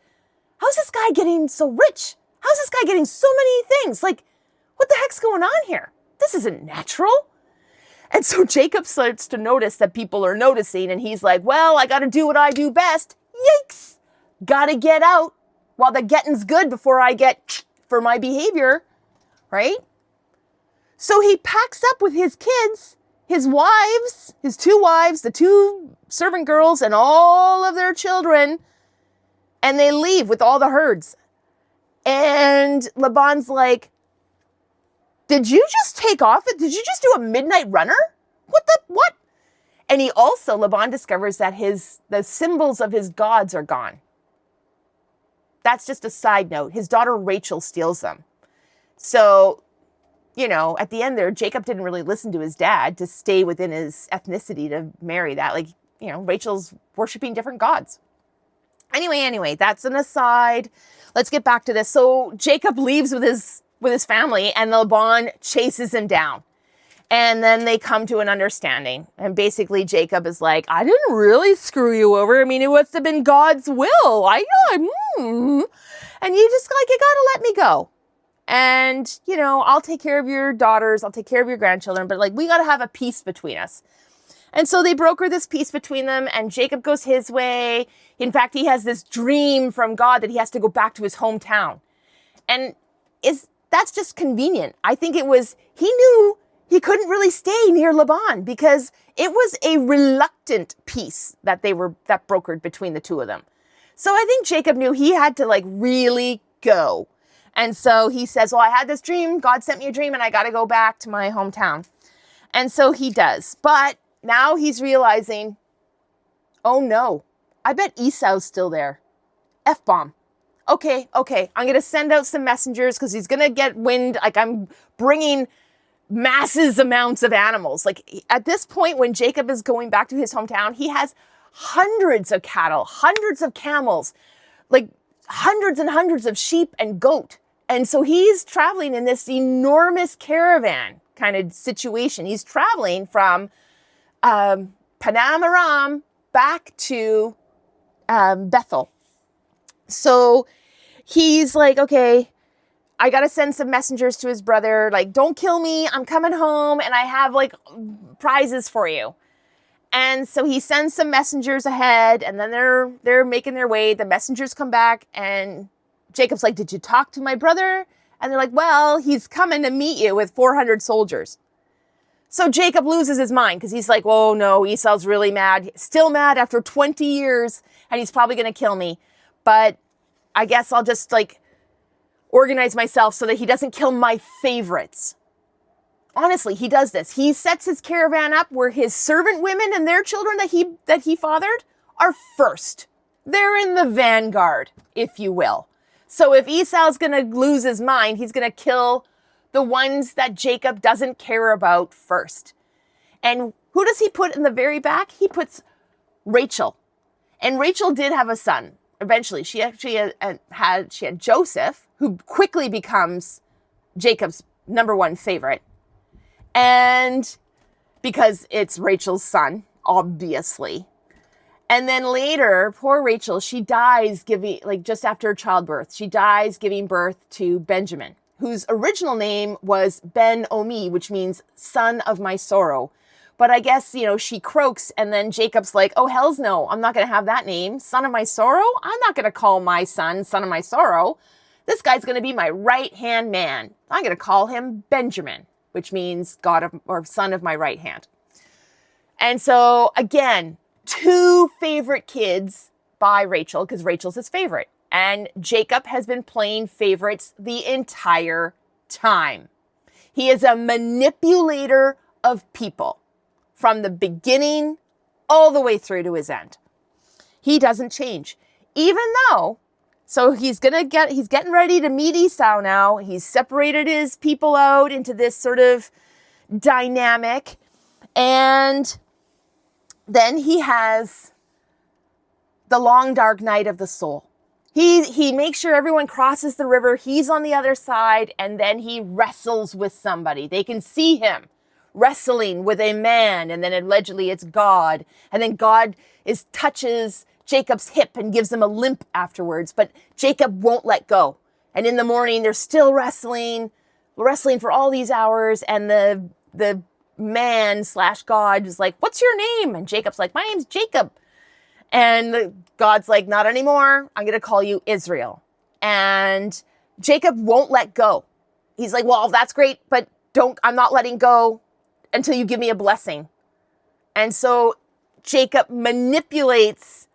how's this guy getting so rich? How's this guy getting so many things? What the heck's going on here? This isn't natural. And so Jacob starts to notice that people are noticing and he's like, well, I got to do what I do best. Yikes. Got to get out while the getting's good before I get for my behavior, right? So he packs up with his kids, his wives, his 2 wives, the 2 servant girls, and all of their children, and they leave with all the herds. And Laban's like, did you just take off? Did you just do a midnight runner? What? And Laban discovers that the symbols of his gods are gone. That's just a side note. His daughter Rachel steals them. So, at the end there, Jacob didn't really listen to his dad to stay within his ethnicity to marry that. Rachel's worshiping different gods. Anyway, that's an aside. Let's get back to this. So Jacob leaves with his family and Laban chases him down. And then they come to an understanding. And basically Jacob is like, I didn't really screw you over. I mean, it must have been God's will. And you gotta let me go. And, I'll take care of your daughters. I'll take care of your grandchildren. But we gotta have a peace between us. And so they broker this peace between them and Jacob goes his way. In fact, he has this dream from God that he has to go back to his hometown. And that's just convenient. I think he knew he couldn't really stay near Laban because it was a reluctant peace that brokered between the two of them. So I think Jacob knew he had to really go. And so he says, well, I had this dream. God sent me a dream and I got to go back to my hometown. And so he does. But now he's realizing, oh no, I bet Esau's still there. F-bomb. Okay. I'm going to send out some messengers because he's going to get wind. I'm bringing massive amounts of animals. At this point, when Jacob is going back to his hometown, he has hundreds of cattle, hundreds of camels, hundreds and hundreds of sheep and goat. And so he's traveling in this enormous caravan kind of situation. He's traveling from Padam Aram back to Bethel. So he's like, okay, I got to send some messengers to his brother. Like, don't kill me. I'm coming home and I have like prizes for you. And so he sends some messengers ahead, and then they're making their way. The messengers come back, and Jacob's like, did you talk to my brother? And they're like, well, he's coming to meet you with 400 soldiers. So Jacob loses his mind because he's like, oh no, Esau's really mad. Still mad after 20 years, and he's probably going to kill me. But I guess I'll just like organize myself so that he doesn't kill my favorites. Honestly, he does this. He sets his caravan up where his servant women and their children that he fathered are first. They're in the vanguard, if you will. So if Esau's going to lose his mind, he's going to kill the ones that Jacob doesn't care about first. And who does he put in the very back? He puts Rachel. And Rachel did have a son. Eventually, she actually had Joseph, who quickly becomes Jacob's number one favorite. And because it's Rachel's son, obviously. And then later, poor Rachel, she dies just after childbirth. She dies giving birth to Benjamin, whose original name was Ben-Omi, which means son of my sorrow. But I guess, she croaks, and then Jacob's like, oh, hells no, I'm not going to have that name. Son of my sorrow? I'm not going to call my son of my sorrow. This guy's going to be my right-hand man. I'm going to call him Benjamin, which means son of my right hand. And so, again, 2 favorite kids by Rachel, because Rachel's his favorite. And Jacob has been playing favorites the entire time. He is a manipulator of people from the beginning all the way through to his end. He doesn't change. Even though, so he's getting ready to meet Esau now. He's separated his people out into this sort of dynamic. And then he has the long, dark night of the soul. He makes sure everyone crosses the river. He's on the other side, and then he wrestles with somebody. They can see him wrestling with a man, and then allegedly it's God. And then God touches Jacob's hip and gives him a limp afterwards, but Jacob won't let go. And in the morning, they're still wrestling for all these hours, and the man / God is like, what's your name? And Jacob's like, my name's Jacob. And God's like, not anymore. I'm going to call you Israel. And Jacob won't let go. He's like, well, that's great, but I'm not letting go until you give me a blessing. And so Jacob manipulates,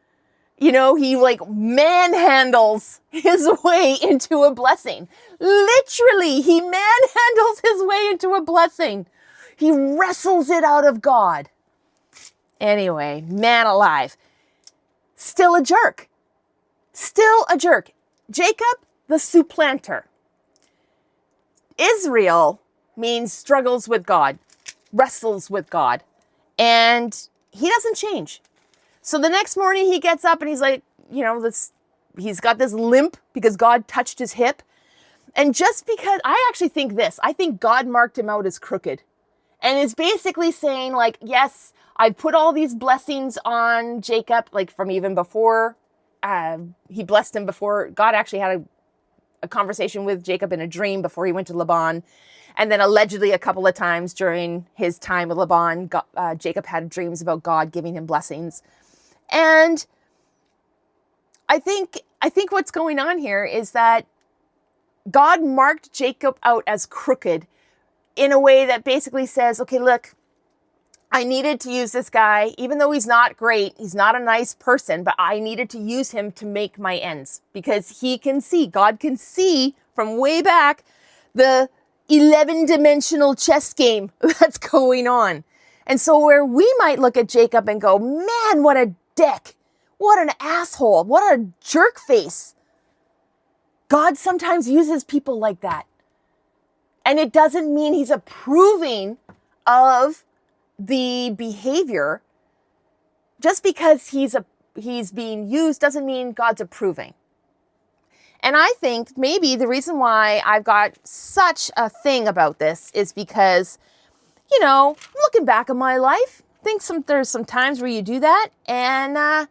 he manhandles his way into a blessing. Literally, he manhandles his way into a blessing. He wrestles it out of God. Anyway, man alive. Still a jerk. Jacob, the supplanter. Israel means struggles with God, wrestles with God, and he doesn't change. So the next morning he gets up and he's like, he's got this limp because God touched his hip. And just because, I think God marked him out as crooked. And is basically saying like, yes, I've put all these blessings on Jacob, like from even before he blessed him before. God actually had a conversation with Jacob in a dream before he went to Laban. And then allegedly a couple of times during his time with Laban, Jacob had dreams about God giving him blessings. And I think what's going on here is that God marked Jacob out as crooked in a way that basically says, okay, look, I needed to use this guy, even though he's not great, he's not a nice person, but I needed to use him to make my ends because God can see from way back the 11-dimensional chess game that's going on. And so where we might look at Jacob and go, man, what a dick, what an asshole, what a jerk face. God sometimes uses people like that. And it doesn't mean he's approving of the behavior. Just because he's being used doesn't mean God's approving. And I think maybe the reason why I've got such a thing about this is because, looking back on my life, think there's some times where you do that, and I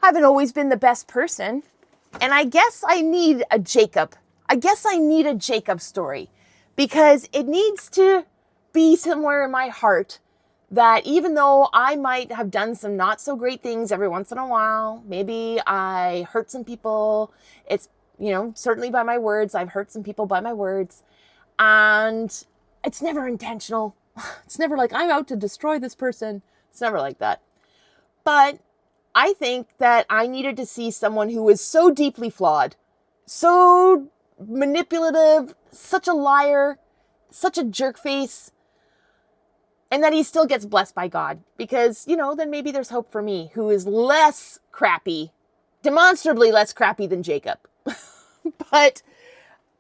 haven't always been the best person. And I guess I need a Jacob. I guess I need a Jacob story, because it needs to be somewhere in my heart that even though I might have done some not so great things every once in a while, maybe I hurt some people. It's, certainly by my words, I've hurt some people by my words, and it's never intentional. It's never like I'm out to destroy this person. It's never like that. But I think that I needed to see someone who was so deeply flawed, so manipulative, such a liar, such a jerk face, and that he still gets blessed by God, because, then maybe there's hope for me, who is less crappy, demonstrably less crappy than Jacob. But,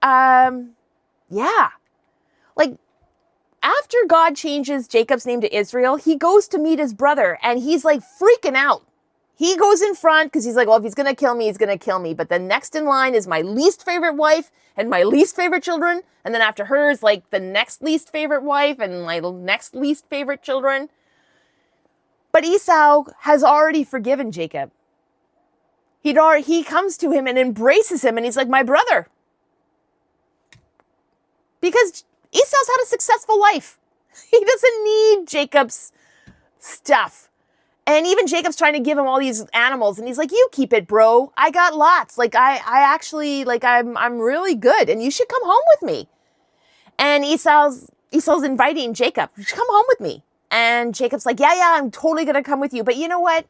yeah. Like, after God changes Jacob's name to Israel, he goes to meet his brother, and he's like freaking out. He goes in front because he's like, well, if he's going to kill me, he's going to kill me. But the next in line is my least favorite wife and my least favorite children. And then after her is like the next least favorite wife and my next least favorite children. But Esau has already forgiven Jacob. He comes to him and embraces him, and he's like, my brother. Because Esau's had a successful life. He doesn't need Jacob's stuff. And even Jacob's trying to give him all these animals, and he's like, you keep it, bro. I got lots. Like, I actually, like, I'm really good, and you should come home with me. And Esau's inviting Jacob, you should come home with me. And Jacob's like, yeah, I'm totally going to come with you. But you know what?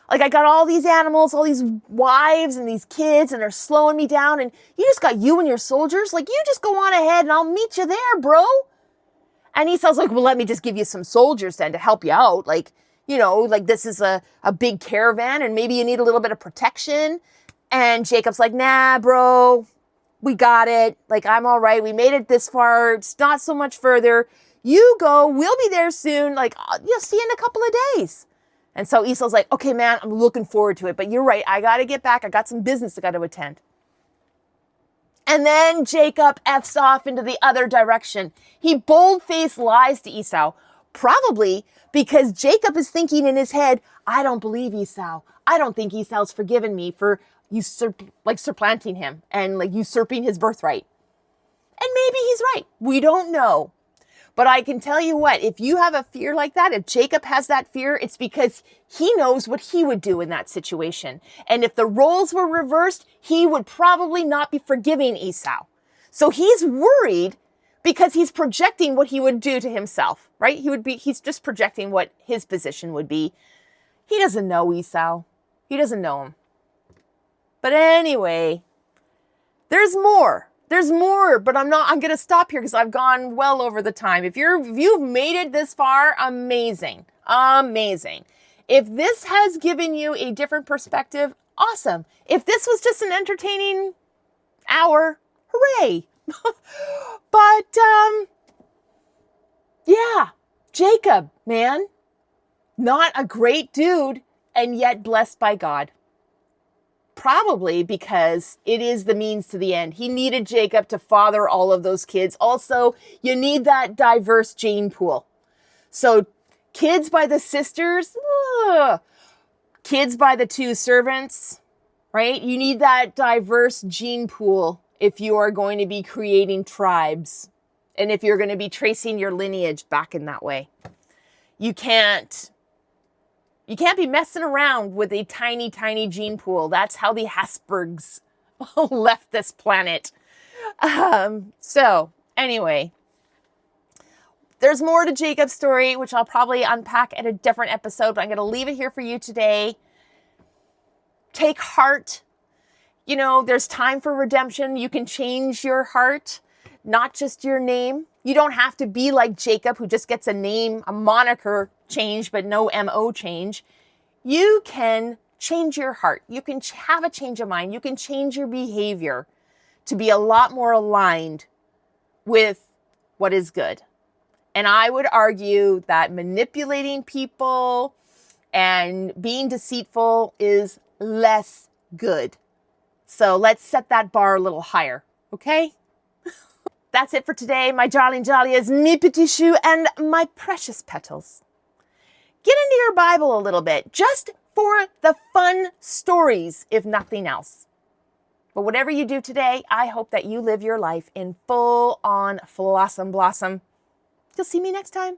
Like, I got all these animals, all these wives and these kids, and they're slowing me down. And you just got you and your soldiers. Like, you just go on ahead and I'll meet you there, bro. And Esau's like, well, let me just give you some soldiers then to help you out. Like, like this is a big caravan and maybe you need a little bit of protection. And Jacob's like, nah, bro, we got it. Like, I'm all right. We made it this far. It's not so much further. You go. We'll be there soon. Like, you'll see you in a couple of days. And so Esau's like, okay, man, I'm looking forward to it. But you're right. I got to get back. I got some business I got to attend. And then Jacob F's off into the other direction. He bold-faced lies to Esau, probably because Jacob is thinking in his head, I don't believe Esau. I don't think Esau's forgiven me for supplanting him and like usurping his birthright. And maybe he's right. We don't know. But I can tell you what, if you have a fear like that, if Jacob has that fear, it's because he knows what he would do in that situation. And if the roles were reversed, he would probably not be forgiving Esau. So he's worried because he's projecting what he would do to himself, right? He's just projecting what his position would be. He doesn't know Esau. He doesn't know him. But anyway, there's more. There's more, but I'm going to stop here because I've gone well over the time. If you've made it this far, amazing. Amazing. If this has given you a different perspective, awesome. If this was just an entertaining hour, hooray. But, yeah, Jacob, man, not a great dude and yet blessed by God. Probably because it is the means to the end. He needed Jacob to father all of those kids. Also, you need that diverse gene pool. So kids by the sisters, kids by the two servants, right? You need that diverse gene pool if you are going to be creating tribes and if you're going to be tracing your lineage back in that way. You can't be messing around with a tiny, tiny gene pool. That's how the Habsburgs left this planet. So anyway, there's more to Jacob's story, which I'll probably unpack at a different episode, but I'm going to leave it here for you today. Take heart. There's time for redemption. You can change your heart, not just your name. You don't have to be like Jacob, who just gets a name, a moniker change, but no MO change. You can change your heart. You can have a change of mind. You can change your behavior to be a lot more aligned with what is good. And I would argue that manipulating people and being deceitful is less good. So let's set that bar a little higher, okay? That's it for today, my darling dahlias, mes petits choux, and my precious petals. Get into your Bible a little bit, just for the fun stories, if nothing else. But whatever you do today, I hope that you live your life in full-on Fl'Awesome Blossom. You'll see me next time.